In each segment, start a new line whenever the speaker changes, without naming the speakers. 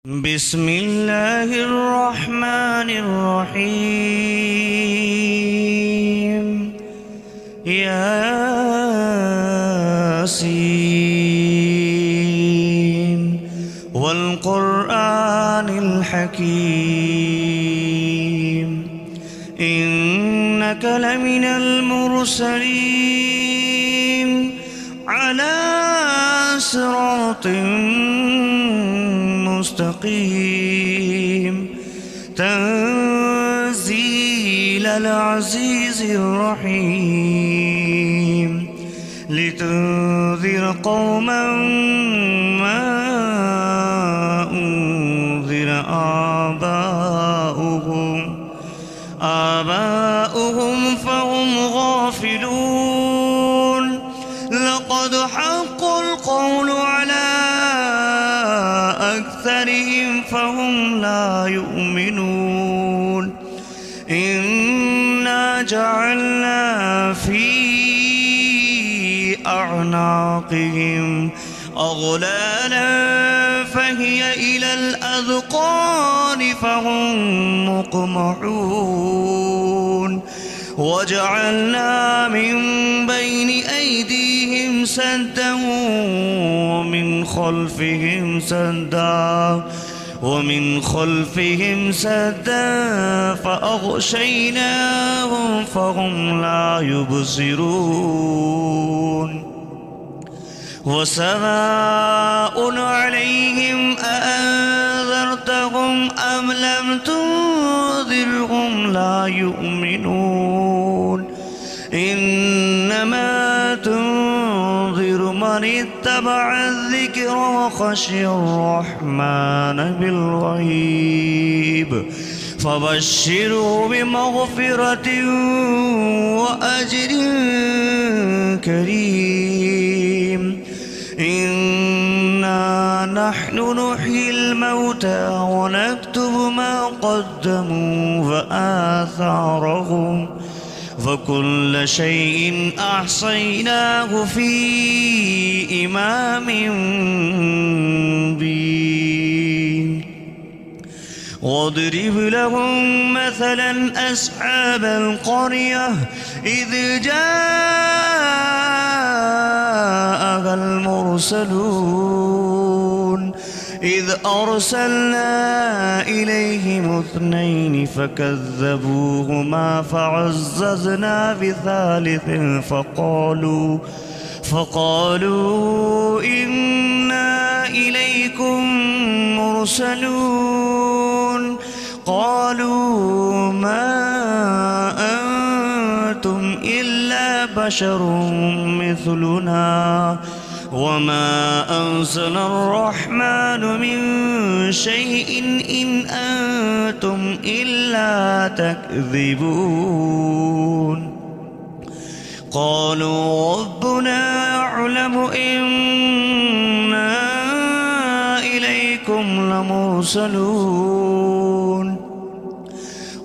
بسم الله الرحمن الرحيم ياسين والقرآن الحكيم إنك لمن المرسلين على صراط مستقيم تنزيل العزيز الرحيم لتنذر قوما ما أنذر آباؤهم فهم غافلون لقد حق القول على أكثرهم فهم لا يؤمنون إنا جعلنا في أعناقهم أغلالا فهي إلى الأذقان فهم مقمحون وجعلنا من بين أيديهم سدا ومن خلفهم سدا فأغشيناهم فهم لا يبصرون وسواء عليهم أأنذرتهم أم لم تنذرهم لا يؤمنون إنما تنذر من اتبع الذكر وخشي الرحمن بالغيب فبشره بمغفرة وأجر كريم إنا نحن نحيي الموتى ونكتب ما قدموا وآثارهم وكل شيء أحصيناه في إمام مبين واضرب لهم مثلا أصحاب القرية إذ جاءها المرسلون إذ أرسلنا إليهم 2 فكذبوهما فعززنا بثالث فقالوا إنا إليكم مرسلون قالوا ما أنتم إلا بشر مثلنا وما أنزل الرحمن من شيء إن أنتم إلا تكذبون قالوا ربنا يعلم إنا إليكم لمرسلون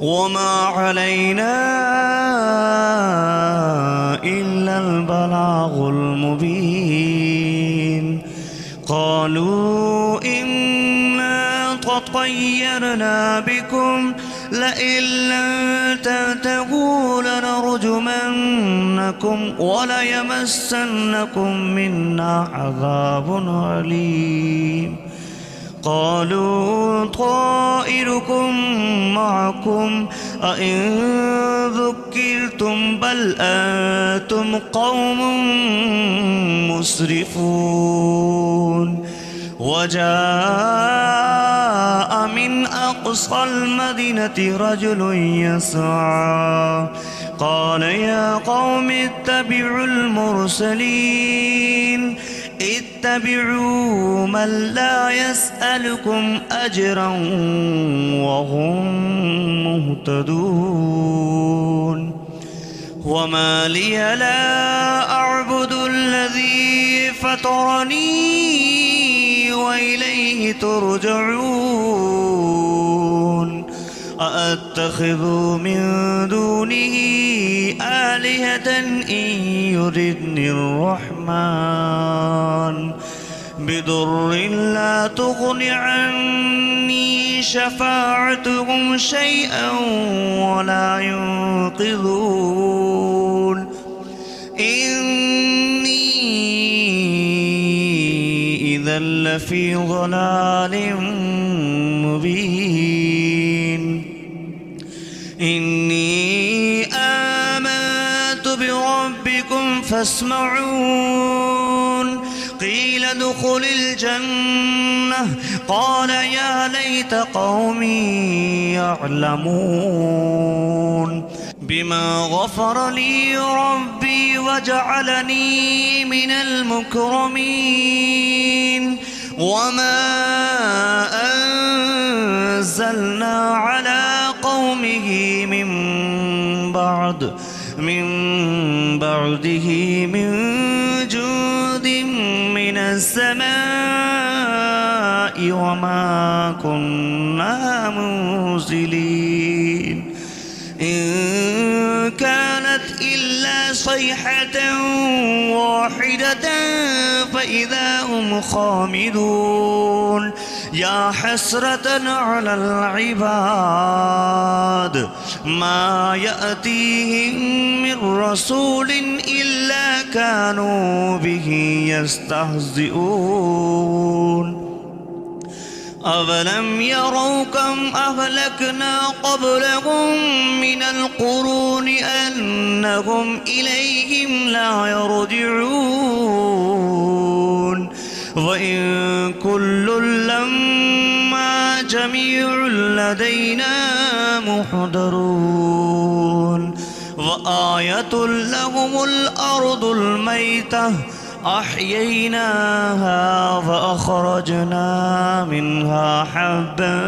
وما علينا إلا البلاغ المبين قالوا إنا تطيرنا بكم لئن لم تنتهوا لنرجمنكم وليمسنكم منا عذاب أليم قالوا طائركم معكم أئن ذكرتم بل أنتم قوم مسرفون وجاء من أقصى المدينة رجل يسعى قال يا قوم اتبعوا المرسلين اتبعوا من لا يسألكم أجرا وهم مهتدون وما لي لا أعبد الذي فطرني وإليه ترجعون أأتخذ من دونه آلهة إن يردني الرحمن بضر لا تغن عني شفاعتهم شيئا ولا ينقذون إني إذا لفي ضلال مبين إني آمنت بربكم فاسمعون قيل ادخل الجنة قال يا ليت قومي يعلمون بما غفر لي ربي وجعلني من المكرمين وما أنزلنا على قومه من بعده من جود من السماء وما كنا منزلين إن كانت إلا صيحة واحدة فإذا هم خامدون يا حسرة على العباد ما يأتيهم من رسول إلا كانوا به يستهزئون أَوَلَمْ يَرَوْا كَمْ أَهْلَكْنَا قَبْلَهُمْ مِنَ الْقُرُونِ أَنَّهُمْ إِلَيْهِمْ لَا يَرْجِعُونَ وَإِنْ كُلٌّ لَمَّا جَمِيعٌ لَدَيْنَا مُحْضَرُونَ وَآيَةٌ لَهُمُ الْأَرْضُ الْمَيْتَةُ أحييناها فأخرجنا منها حبا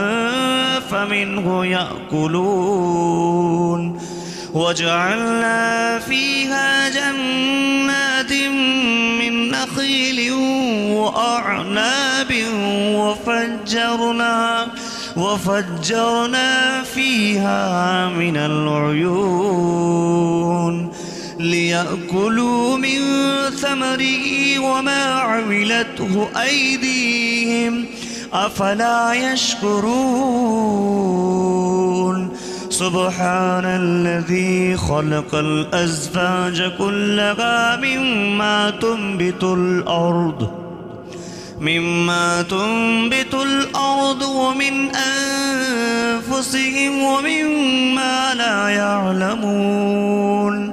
فمنه يأكلون وجعلنا فيها جنات من نخيل وأعناب وفجرنا فيها من العيون ليأكلوا من ثمره وما عملته أيديهم أفلا يشكرون سبحان الذي خلق الأزواج كلها مما تنبت الأرض ومن أنفسهم ومما لا يعلمون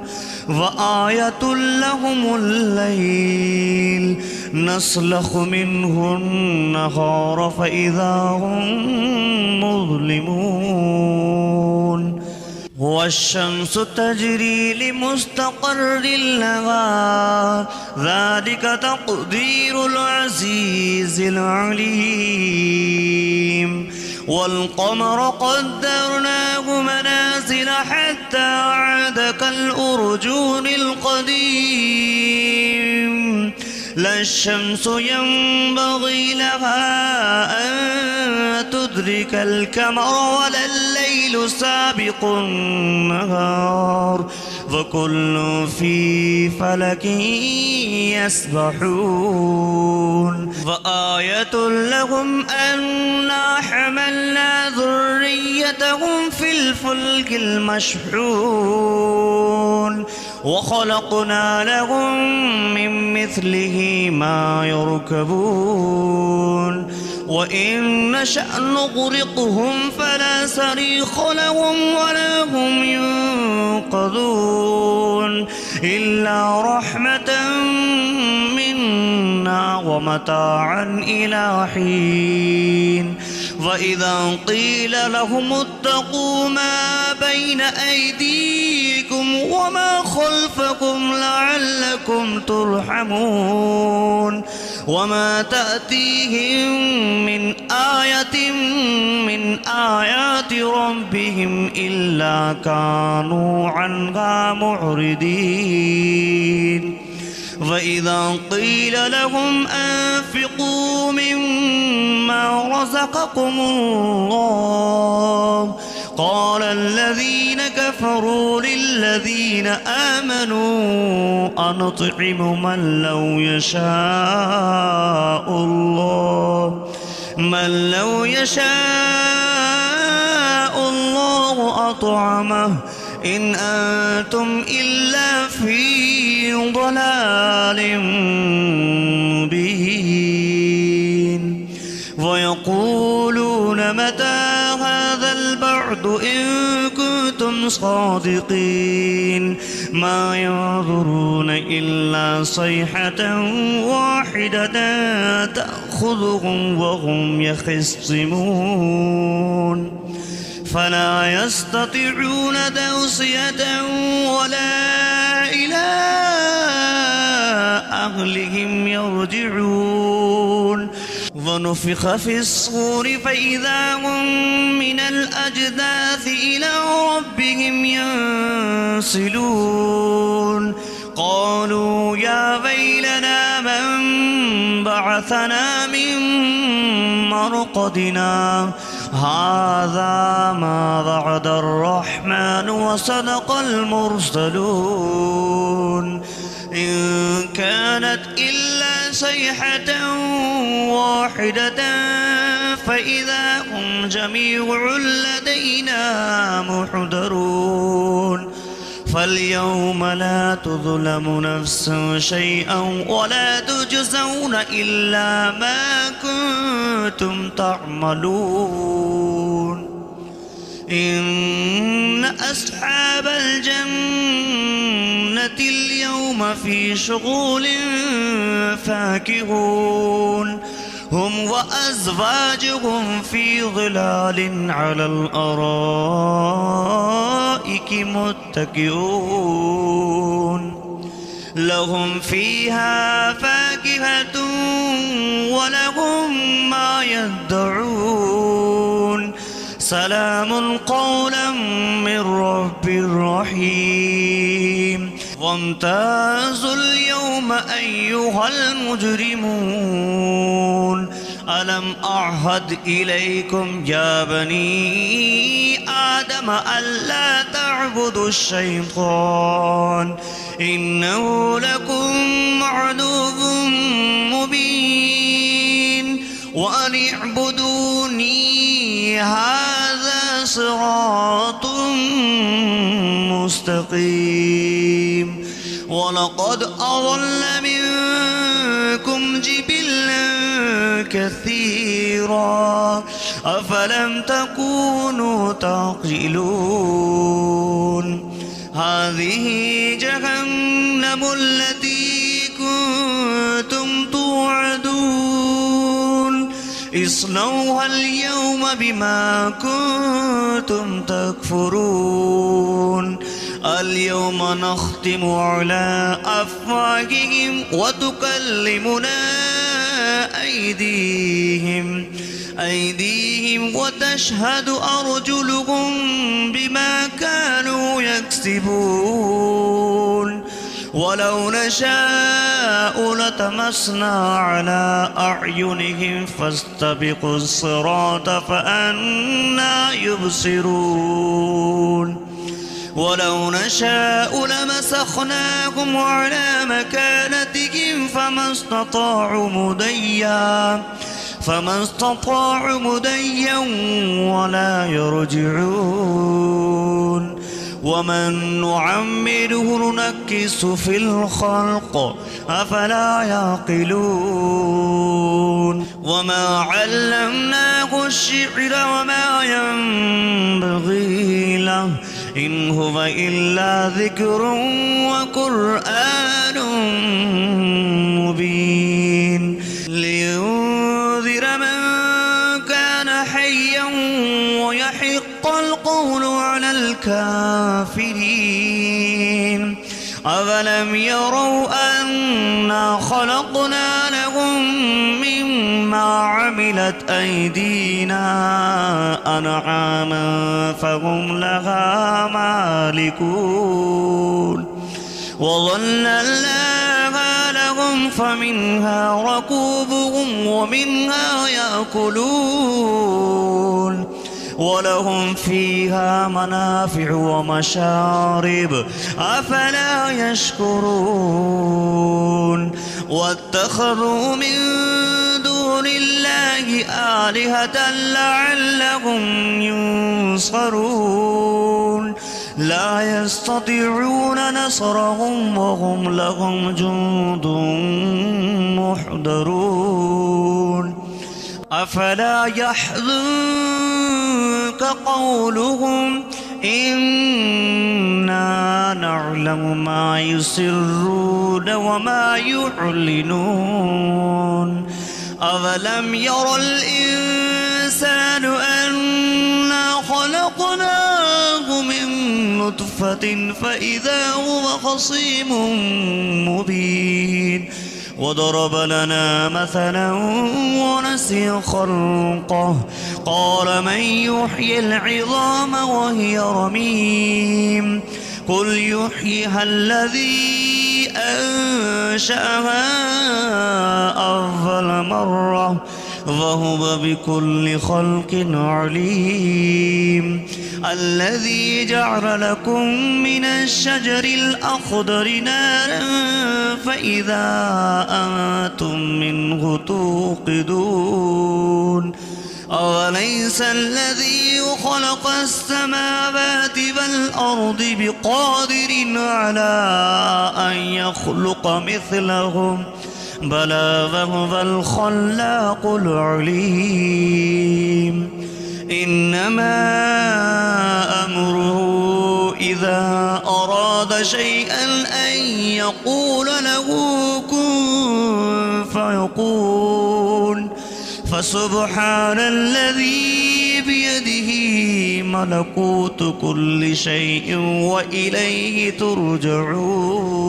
وآية لهم الليل نسلخ منه النهار فإذا هم مظلمون والشمس تجري لمستقر لها ذلك تقدير العزيز العليم والقمر قدرناه منازل حتى عاد كالأرجون القديم لا الشمس ينبغي لها أن تدرك القمر ولا الليل سابق النهار وكل في فلك يسبحون وآية لهم أنا حملنا ذريتهم في الفلك المشحون وخلقنا لهم من مثله ما يركبون وإن نشأ نغرقهم فلا صريخ لهم ولا هم ينقذون إلا رحمة منا ومتاعا إلى حين وإذا قيل لهم اتقوا ما بين أيديكم وما خلفكم لعلكم ترحمون وما تأتيهم من آية من آيات ربهم إلا كانوا عنها معرضين وإذا قيل لهم أنفقوا مما رزقكم الله قال الذين كفروا للذين آمنوا أنطعم من لو يشاء يشاء الله أطعمه إن أنتم إلا في ضلال مبين ويقولون متى هذا البعد إن كنتم صادقين ما ينظرون إلا صيحة واحدة تأخذهم وهم يخصمون فلا يستطيعون توصية ولا إلى أهلهم يرجعون ونفخ في الصور فإذا هم من الأجداث إلى ربهم ينسلون قالوا يا ويلنا من بعثنا من مرقدنا هذا ما وعد الرحمن وصدق المرسلون إن كانت إلا صيحة واحدة فإذا هم جميع لدينا محضرون فاليوم لا تظلم نفس شيئا ولا تجزون إلا ما كنتم تعملون إن أصحاب الجنة اليوم في شغل فاكهون هم وأزواجهم في ظلال على الأرائك متكئون لهم فيها فاكهة ولهم ما يدعون سلام قولا من رب رحيم وامتازوا اليوم أيها المجرمون ألم أعهد إليكم يا بني آدم ألا تعبدوا الشيطان إنه لكم عدو مبين وأن اعبدوني هذا صراط مستقيم ولقد أضل منكم جبلا كثيرا أفلم تكونوا تعقلون هذه جهنم التي كنتم توعدون اصلوها اليوم بما كنتم تكفرون اليوم نختم على أفواههم وتكلمنا أيديهم وتشهد أرجلهم بما كانوا يكسبون ولو نشاء لطمسنا على أعينهم فاستبقوا الصراط فأنى يبصرون ولو نشاء لمسخناهم على مكانتهم فما استطاعوا مديا ولا يرجعون ومن نعمره ننكس في الخلق أفلا يعقلون وما علمناه الشعر وما ينبغي له إن هو إلا ذكر وقرآن مبين لينذر من كان حيا ويحق القول على الكافرين أفلم يروا أنا خلقنا لهم مما عملت أيدينا أنعاما فهم لها مالكون وظللناها لهم فمنها ركوبهم ومنها يأكلون ولهم فيها منافع ومشارب أفلا يشكرون واتخذوا من دون الله آلهة لعلهم ينصرون ينصرون لا يستطيعون نصرهم وهم لهم جند محضرون أفلا يحزنك قولهم إنا نعلم ما يسرون وما يعلنون أولم ير الإنسان أنا خلقناه من نطفة فإذا هو خصيم مبين وضرب لنا مثلا ونسي خلقه قال من يحيي العظام وهي رميم قل يحييها الذي أنشأها أول مرة وهو بكل خلق عليم الذي جعل لكم من الشجر الأخضر نارا فإذا أنتم منه توقدون أوليس الذي خلق السماوات والأرض بقادر على أن يخلق مثلهم بلى وهو الخلاق العليم إنما أمره إذا أراد شيئا أن يقول له كن فيكون فسبحان الذي بيده ملكوت كل شيء وإليه ترجعون